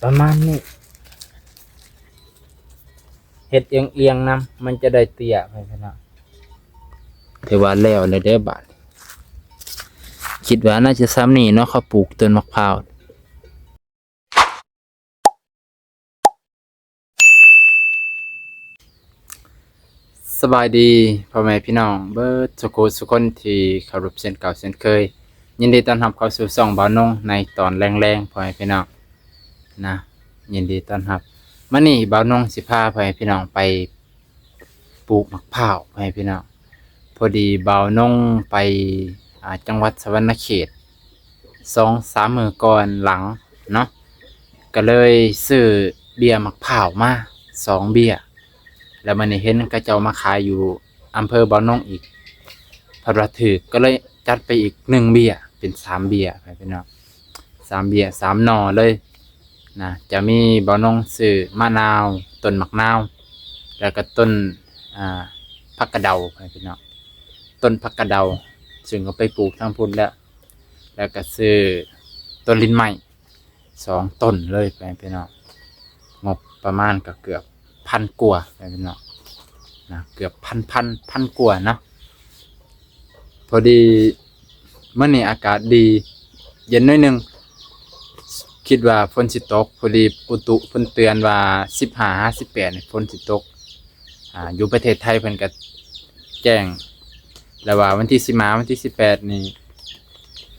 ประมาณนี้เฮ็ดเอียงๆนํมันจะได้เตี้ยไปพี่น้องถือว่าแล้วเลยเด้อบาดคิดว่าน่าจะซ้ำนี่เนาะเขาปลูกต้นมะพร้าวสบายดีพ่อแม่พี่น้องเบิดสุคนที่เคารพเช่นเก่าเช่นเคยยินดีต้อนรับเข้าสู่ช่องบ่าวนงในตอนแรงๆพ่อแม่พี่น้องนะยินดีต้อนรับมื้อนี้บ่าวนงสิพาพ่อแม่พี่น้องไปปลูกมะพร้าวพ่อแม่พี่น้องพอดีบ่าวนงไปจังหวัดสะหวรรณเขต 2-3 มื้อก่อนหลังเนาะก็เลยซื้อเบียร์มะพร้าวมา2เบียร์แล้วมันนี่เห็นเขาเจ้ามาขายอยู่อำเภอบ่าวนงอีกเพราะว่าถูกก็เลยจัดไปอีก1เบียร์เป็น3เบียร์ไปพี่น้อง3เบียร์3หน่อเลยนะจะมีบ่าวนงซื้อมะนาวต้นมะนาวแล้วก็ต้นผักกระเดาไปพี่น้องต้นผักกระเดาซึ่งก็ไปปลูกทางพุ่นแล้วก็ซื้อต้นลิ้นไม้2ต้นเลยไปพี่น้องงบประมาณก็เกือบ1,000 กว่าไปพี่น้องนะเกือบพันกว่าเนาะพอดีเมื่อนี้อากาศดีเย็นหน่อยนึงคิดว่าฝนสิตกพอดีอุตุเพิ่นเตือนว่า15-18นี่ฝนสิตกอยู่ประเทศไทยเพิ่นก็แจ้งแล้วว่าวันที่15วันที่18นี่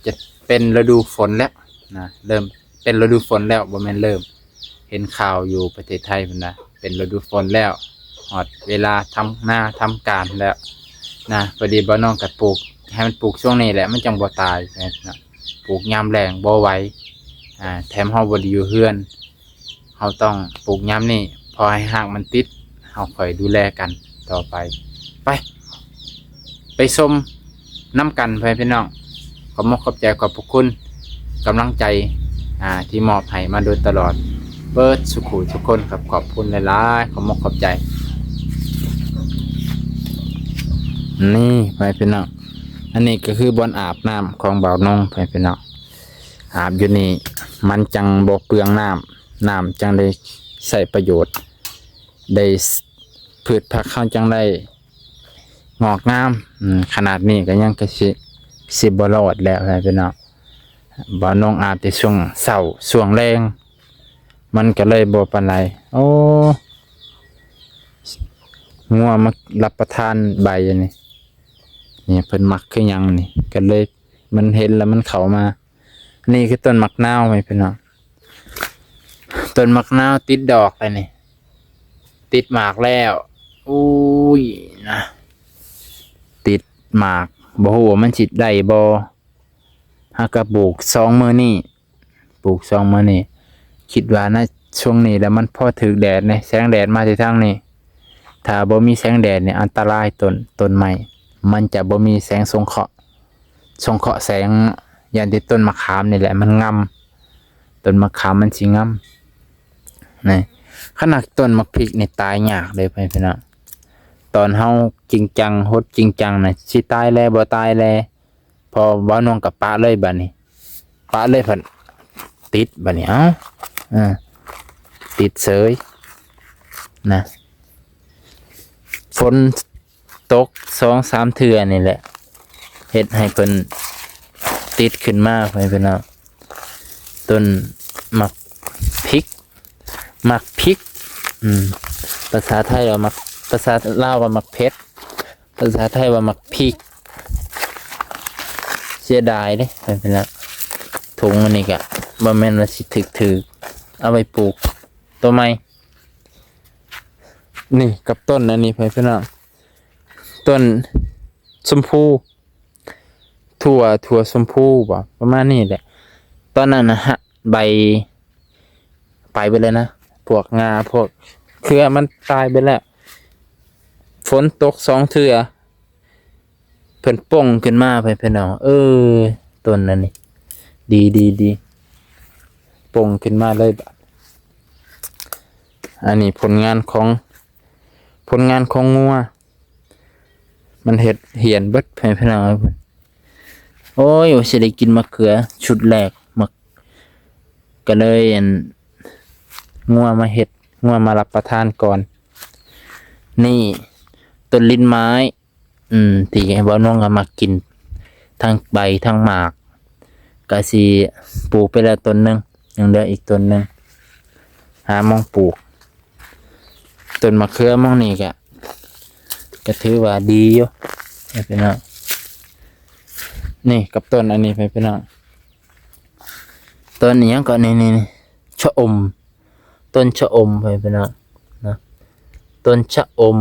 จะเป็นฤดูฝนแล้วนะเริ่มเป็นฤดูฝนแล้วบ่แม่นเริ่มเห็นข่าวอยู่ประเทศไทยเพิ่นนะเป็นฤดูฝนแล้วฮอดเวลาทำนาทำการแล้วนะพอดีบ่น้องก็ปลูกให้มันปลูกช่วงนี้แหละมันจังบ่ตายนะปลูกยามแล้งบ่ไหวแถมเฮาบ่ได้อยู่เฮือนเฮาต้องปลูกยามนี้พอให้รากมันติดเฮาค่อยดูแลกันต่อไปชมน้ำกันพี่น้องขอบใจขอบพระคุณกำลังใจที่มอบให้มาโดยตลอดเบิดสุขุทุกคนครับขอบคุณหลายๆขอบใจนี่พี่น้องอันนี้ก็คือบอนอาบน้ำของบ่าวนงพี่น้องอาบอยู่นี่มันจังบ่เปลืองน้ำจังได้ใช้ประโยชน์ได้พืชผักเข้าจังได้งอกงามขนาดนี้ก็ยังก็สิบ่รอดแล้วพี่น้องบ่าวนงอาบแต่ช่วงเช้าช่วงแรงมันก็เลยบ่ปานใดโอ้งัวมารับประทานใบนี่เพิ่นมักคือหยังนี่ก็เลยมันเห็นแล้วมันเข้ามานี่คือต้นมะนาวพี่น้องต้นมะนาวติดดอกแล้วนี่ติดหมากแล้วอุ้ยนะติดหมากบ่ฮู้ว่ามันสิได้บ่หากปลูก2มื้อนี้คิดว่านะช่วงนี้แล้วมันพอถึกแดดแสงแดดมาที่ทางนี้ถ้าบ่มีแสงแดดเนี่ยอันตรายต้นไม้มันจะบ่มีแสงสงเคราะห์แสงอย่างที่ต้นมะขามนี่แหละมันงำต้นมะขามมันสิงำนี่ขนาดต้นมะพริกนี่ตายยากเลยพี่น้องตอนเฮาจริงจังฮดจริงจังน่ะสิตายแล้วบ่ตายแล้วพอบ่าวนงกับปะเลยบัดนี้ปะเลยเพิ่นติดบัดนี้ติดเสยนะฝนตก2-3 เทื่อนี่แหละเฮ็ดให้เพิ่นติดขึ้นมาพี่น้องต้นมักพริกภาษาไทยว่ามักภาษาลาวว่ามักเพชรภาษาไทยว่ามักพริกเสียดายเด้พี่น้องถุงมันนี่ก็บ่แม่นว่าสิถึกเอาไปปลูกต้นไม้นี่กับต้นอันนี้พี่น้องต้นชมพูถั่วชมพูบ่ประมาณนี้แหละตอนนั้นนะฮะใบไปเลยนะพวกงาพวกเครือมันตายไปแล้วฝนตก2 เทื่อเพิ่นป่งขึ้นมาพี่น้องต้นนั้นนี่ดีป่งขึ้นมาเลยบัดอันนี้ผลงานของงัวมันเห็ดเหียนเบิดพี่น้องโอ้ยสิได้กินมะเขือชุดแรกก็เลย งัวมาเฮ็ดงัวมารับประทานก่อน นี่ต้นลิ้นไม้ที่ให้บ่น้องก็มากินทั้งใบทั้งหมากก็สิปลูกไปแล้วต้นหนึงยังเหลืออีกต้นหนึงหามองปลูกต้นมะเขือมองนี่ก็ถือว่าดีอยู่พี่น้องนี่กับต้นอันนี้พี่น้องต้นนี้ยังก็นี่ชะอมต้นชะอมพี่น้องนะต้นชะอม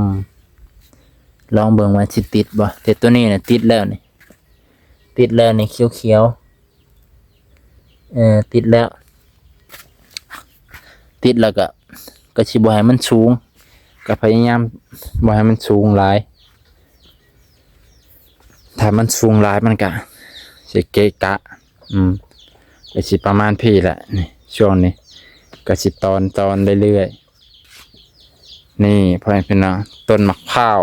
ลองเบิ่งว่าสิติดบ่แต่ตัวนี้น่ะติดแล้วนี่ติดแล้วนี่เขียวๆติดแล้วก็สิบ่ให้มันสูงก็พยายามบ่ให้มันสูงหลายถ้ามันสูงหลายมันก็สิเกะกะก็สิประมาณพี่แหละนี่ช่วงนี้ก็สิตอนเรื่อยๆนี่พ่อแม่พี่น้องต้นมะพร้าว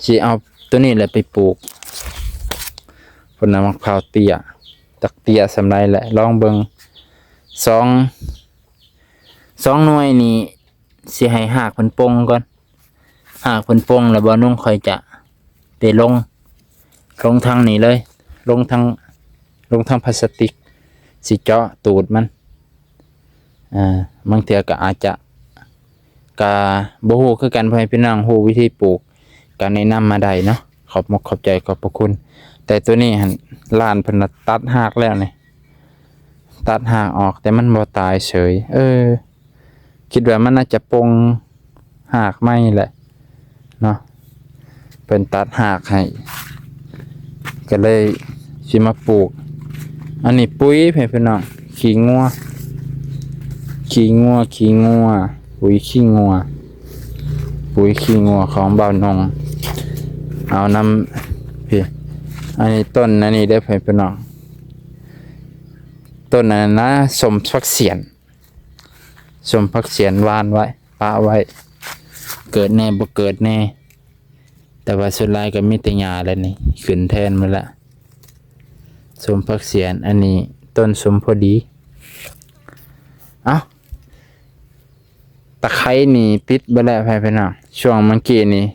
สิเอาตัวนี้แหละไปปลูกผลมะพร้าวเตี้ยตักเตี้ยสำไรแหละลองเบิ่งสองหน่วยนี่สิให้หากเพิ่นปงก่อนหากเพิ่นปงแล้วบ่นุ่งค่อยจะไปลงทางนี้เลยลงทางพลาสติกสิเจาะตูดมันบางเทื่อก็อาจจะบ่ฮู้คือกันพ่อแม่พี่น้องฮู้วิธีปลูกก็แนะนำมาได้เนาะขอบใจขอบพระคุณแต่ตัวนี้หั่นร้านเพิ่นตัดหากแล้วนี่ตัดหากออกแต่มันบ่ตายเฉยคิดว่ามันน่าจะปงหากไม่แหละเนาะเป็นตัดหากให้ก็เลยสิมาปลูกอันนี้ปุ๋ยพี่น้องขี้งัวปุ๋ยขี้งัวของบ่าวนงเอานำพี่อันนี้ต้นอันนี้ได้พี่น้องต้นนั้นนะสมพักเสียนวานไว้ปะไว้เกิดแน่บ่เกิดแน่แต่ว่าสุดท้ายก็มีแต่หญ้าแล้วนี่ขึ้นแทนมาละสมพักเสียนอันนี้ต้นสมพอดีตะไคร้นี่ติดบ่แล้วพี่น้องช่วงเมื่อกี้นี่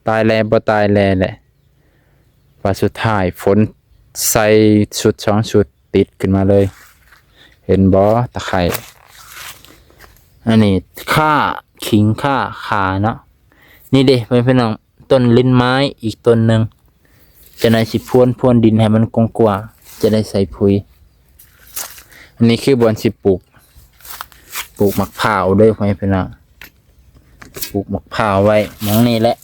ตายแล้วบ่ตายแล้วแหละว่าสุดท้ายฝนใส่ชุด2ชุดติดขึ้นมาเลยเห็นบ่ตะไคร้อันนี้ขิงข่าเนาะนี่เด้พี่น้องต้นลิ้นไม้อีกต้นหนึ่งจะได้สิพรวนดินให้มันกว้างๆจะได้ใส่ปุ๋ยอันนี้คือบอนสิปลูกมะพร้าวด้วยพี่น้องปลูกมะพร้าวไว้หมองนี้แหละ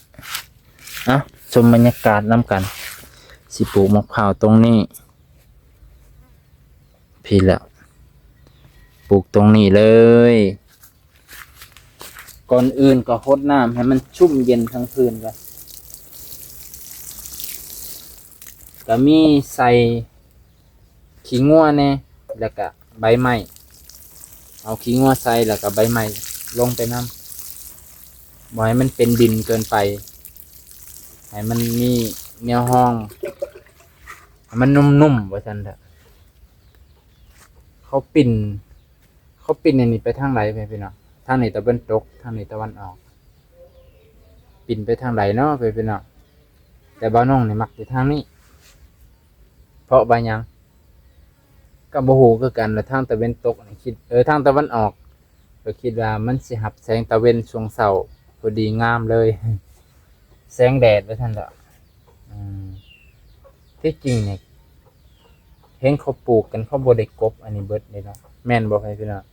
ชมบรรยากาศน้ำกันสิปลูกมะพร้าวตรงนี้พี่แล้วปลูกตรงนี้เลยก่อนอื่นก็รดน้ำให้มันชุ่มเย็นทั้งคืนกันก็มีใส่ขี้งัวแน่แล้วก็ใบไม้เอาขี้งัวใส่แล้วก็ใบไม้ลงไปน้ำบ่ให้มันเป็นดินเกินไปให้มันมีแนวห้องให้มันนุ่มๆว่าซั่นเถอะเขาปิ่นอันนี้ไปทางไหนพี่น้องทางนี้ตะวันตกทางนี้ตะวันออกปิ่นไปทางไหนเนาะพี่น้องแต่บ้านน้องนี่มักอยู่ทางนี้เพราะบางอย่างก็บ่ฮู้คือกันแล้วทางตะวันตกนี่คิดทางตะวันออกก็คิดว่ามันสิรับแสงตะเวนช่วงเช้าพอดีงามเลยแสงแดดว่าซั่นล่ะที่จริงเนี่ยเห็นเขาปลูกกันเขาบ่ได้กบอันนี้เบิดเลยเนาะแม่นบ่พี่น้อง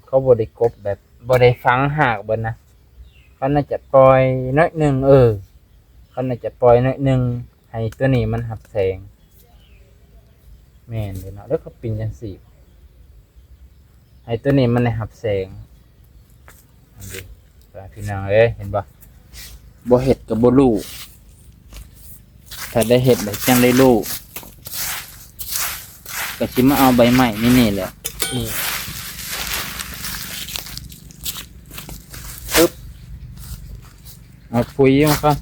เขาบ่ได้กบแบบบ่ได้ฝังหากเบิดนะเขาน่าจะปล่อยน้อยนึงเขาน่าจะปล่อยน้อยนึงให้ตัวนี้มันรับแสงแม่นเลยเนาะแล้วก็ปิ่นจังซี่ให้ตัวนี้มันได้รับแสงอันนี้พี่น้องเห็นบ่เฮ็ดก็บ่รู้ถ้าได้เฮ็ดแล้วจังได้รู้ก็สิมาเอาใบไม้นี่แหละนี่ปึ๊บเอาปุ๋ยมาครับ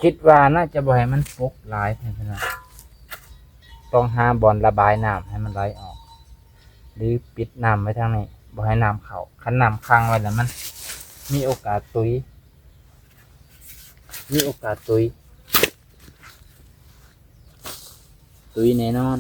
คิดว่าน่าจะบ่ให้มันปกหลายพี่น้องต้องหาบ่อนระบายน้ำให้มันไหลออกหรือปิดน้ำไว้ทางนี้บ่ให้น้ำเข้าคันน้ำค้างไว้แล้วมันมีโอกาสตุยแน่นอน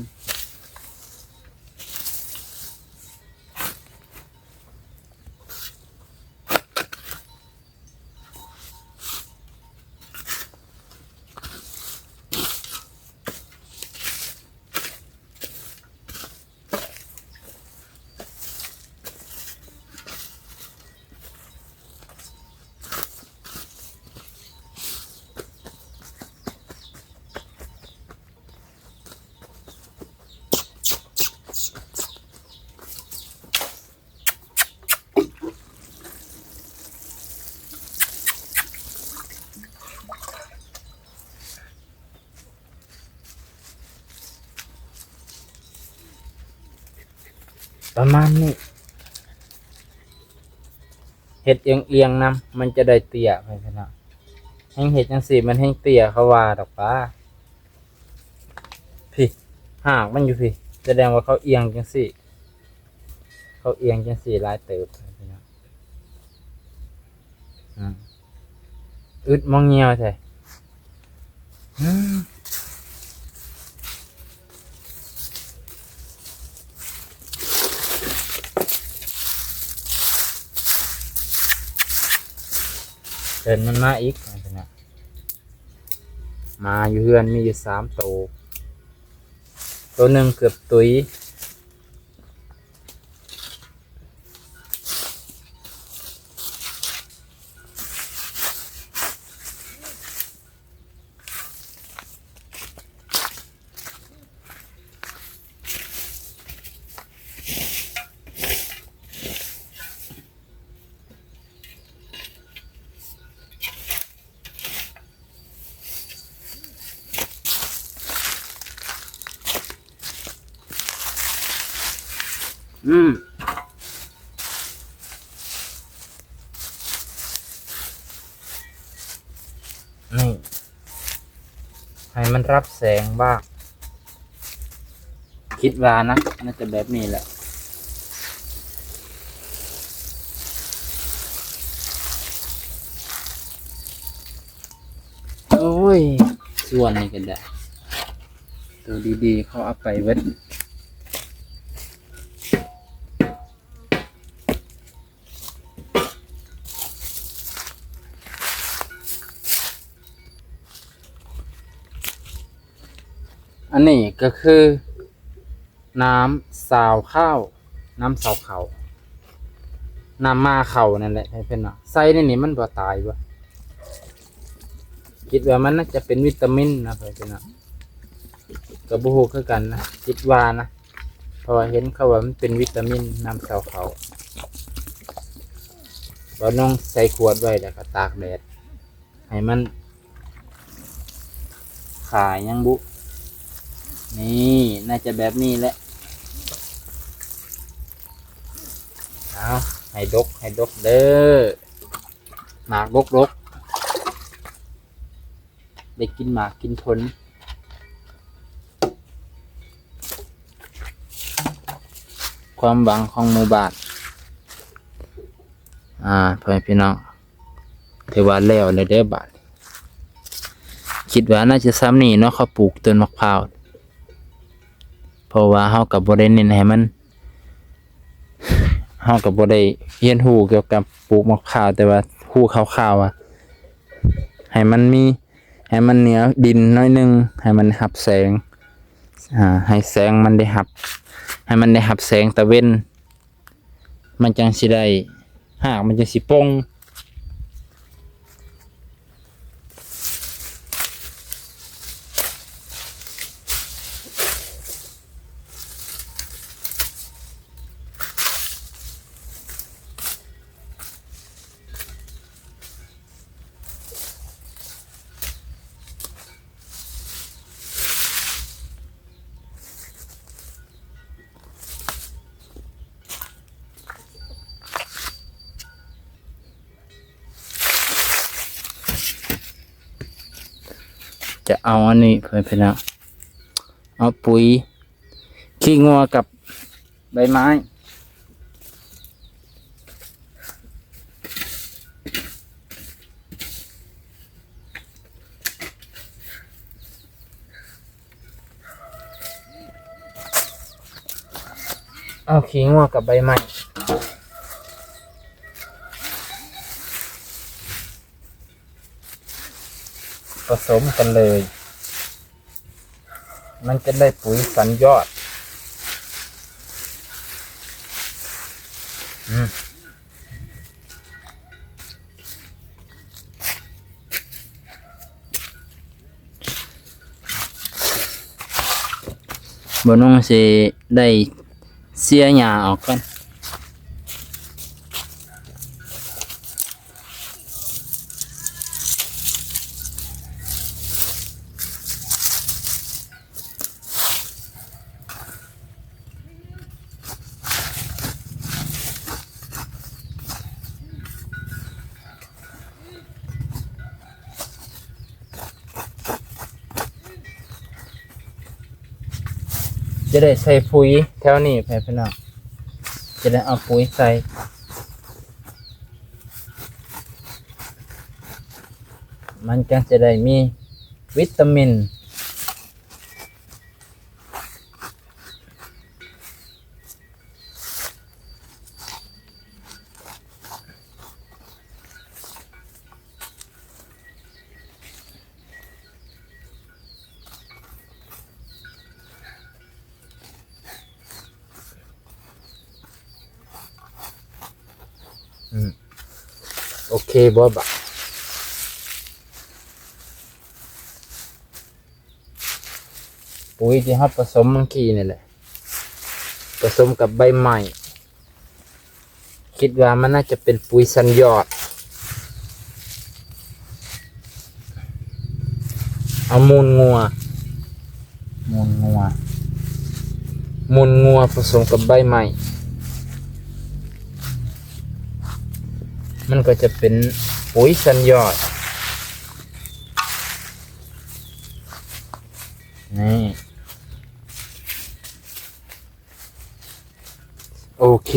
ประมาณนี้เห็ดเอียงๆนํมันจะได้เตี้ยไปพี่น้องแห้งเห็ดจังสี่มันแห้งเตี้ยเขาว่าดอกป้าพี่หากมันอยู่พี่แสดงว่าเขาเอียงจังสี่หลายเติบพี่น้องอึดมองเงียวใช่เดินมันมาอีกพี่น้องมาอยู่เฮือนมีอยู่3 ตัวหนึ่งเกือบตุยนี่ให้มันรับแสงบ้างคิดว่านะน่าจะแบบนี้แหละโอ้ยส่วนนี้ก็ได้ตัวดีๆเขาเอาไปเว้นอันนี้ก็คือน้ำสาวข้าวน้ำมาเข่านั่นแหละให้เพื่อนเนาะใส่ในนี้มันบ่ตายบ่คิดว่ามันน่าจะเป็นวิตามินนะเพื่อนเนาะกับบูฮูคือกันนะคิดว่านะเพราะเห็นเขาว่ามันเป็นวิตามินน้ำสาวเขาเราน้องใส่ขวดไว้แล้วก็ตากแดดให้มันขายยังบุนี่น่าจะแบบนี้แหละเอาให้ดกเด้อหมากดกได้กินหมากกินผลความหวังของหมู่บ้านพ่อพี่น้องถือว่าแล้วเลยเด้อบ้านคิดว่าน่าจะซ้ำนี่เนาะเขาปลูกต้นมะพร้าวเพราะว่าเฮากับบ่ได้เน้นให้มันเฮากับบ่ได้เรียนรู้เกี่ยวกับปลูกมะพร้าวแต่ว่ารู้คร่าวๆว่าให้มันเหนียวดินน้อยนึงให้มันรับแสงให้แสงมันได้รับให้มันได้รับแสงตะเว้นมันจังสิได้หากมันจังสิป่ง จะเอาอันนี้เพื่อนพี่น้องเอาปุ๋ยขี้งัวกับใบไม้เอาขี้งัวกับใบไม้ผสมกันเลย มันจะได้ปุ๋ยสันยอดบน้องสิได้เสียหญ้าออกกันจะได้ใส่ปุ๋ยแถวนี้พี่น้องจะได้เอาปุ๋ยใส่มันจะได้มีวิตามินโอเคบ่บะปุ๋ยที่เราผสมเมื่อกี้นี่แหละผสมกับใบไม้คิดว่ามันน่าจะเป็นปุ๋ยสันยอดเอามูลงัวผสมกับใบไม้มันก็จะเป็นปุ๋ยสันยอดนี่โอเค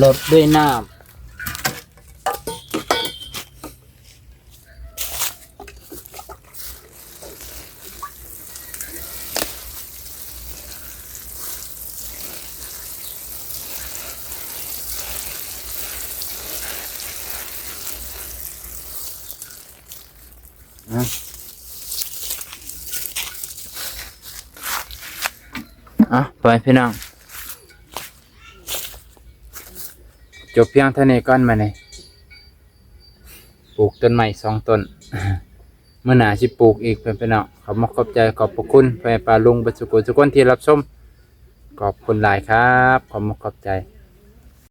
ลดด้วยน้ำไปพี่น้องจบเพียงเท่านี้ก่อนมาเนี่ยปลูกต้นใหม่2 ต้น เมื่อหนาสิปลูกอีกเป็นพี่น้องขอบขอบใจขอบพระคุณแฟนปลาลุงบัจจุกุลทุกคนที่รับชมขอบคุณหลายครับขอบขอบใจ